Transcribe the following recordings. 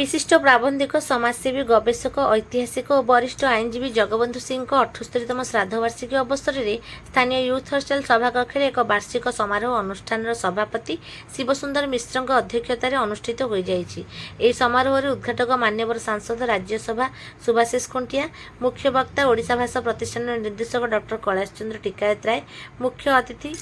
विशिष्ट प्राबंधिक समाजसेवी गवेषक ऐतिहासिक और वरिष्ठ आईनजीवी जगबंधु सिंह 78तम श्राद्धवार्षिकी अवसर में स्थानीय यूथ हस्टेल सभाकक्ष एक वार्षिक समारोह अनुष्ठान सभापति शिवसुंदर मिश्र अध्यक्षतार अनुष्ठित हो जाए। समारोह उद्घाटक मान्यवर सांसद राज्यसभा सुभाषिष खुंटिया, मुख्य वक्ता ओडिशा भाषा प्रतिष्ठान निर्देशक डॉक्टर कैलाश चंद्र टिकायत राय, मुख्य अतिथि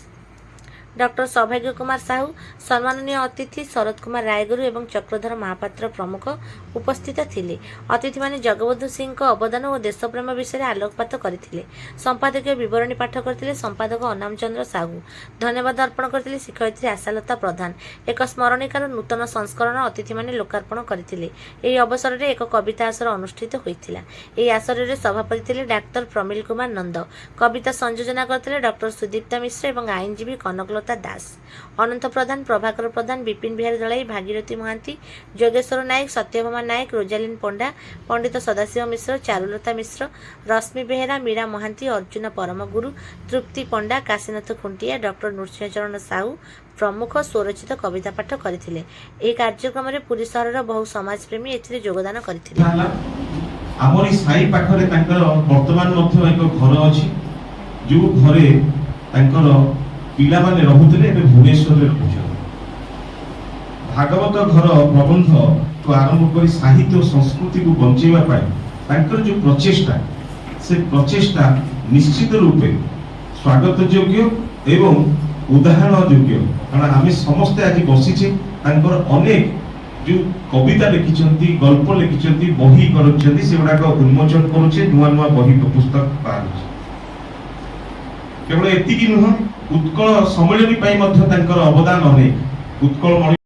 डॉक्टर सौभाग्य कुमार साहू, सम्माननीय अतिथि शरद कुमार रायगुरु एवं चक्रधर महापात्र प्रमुख उपस्थित थिले। अतिथि माने जगबंधु सिंह अवदान और देशप्रेम विषय आलोकपात करथिले। संपादकीय विवरणी पाठ करथिले संपादक अनाम चंद्र साहू। धन्यवाद अर्पण करथिले शिक्षयित्री आशालता प्रधान। एक स्मरणिकार नूतन संस्करण अतिथि माने लोकार्पण करथिले। एही अवसर में एक कविता आसर अनुष्ठित होइथिला। एही आसर में सभापति थिले डाक्टर प्रमिल कुमार नंद। कविता संयोजना करथिले डॉक्टर सुदीप्ता मिश्र एवं आईनजीवी कनकलता दास, अनंत प्रधान, प्रभाकर प्रधान, विपिन बिहारी दलाई, भागीरथी महांती, जोगेश्वर नायक, सत्यभामा नायक, रोजालिन पंडा, पंडित सदाशिव मिश्र, चारुलता मिश्र, रश्मि बेहेरा, मीरा महांती, अर्जुन परमगुरु, तृप्ति पंडा, काशीनाथ खुंटिया, डॉक्टर नृसिंहचरण साहू प्रमुख स्वरचित कविता पाठ करथिले। एही कार्यक्रम में पुरी सहर बहु समाजप्रेमी एथिरे योगदान करथिले। आमरी साई पाखरे तांकर वर्तमान मध्य एक घर अछि जो घरे तांकर पिला माने रहुतले एबे भुवनेश्वर रे रहउछन। भागवत घर प्रबंध तो आरंभ करी साहित्य और संस्कृति को बंचेवा पाए तांकर जो प्रचेष्टा से प्रचेष्टा निश्चित रूपे स्वागत योग्य एवं उदाहरण योग्य। कारण आमे समस्त आज बसिछे तांकर अनेक जो कविता लिखिछंती, गल्प लिखिछंती, बही करछंती सेगुडा को उन्मोचन करूछे, नुआ नुआ बही पुस्तक बाहरुछे। केवल एतिकी नुह उत्कल सम्मेलन अवदान अनेक उत्कल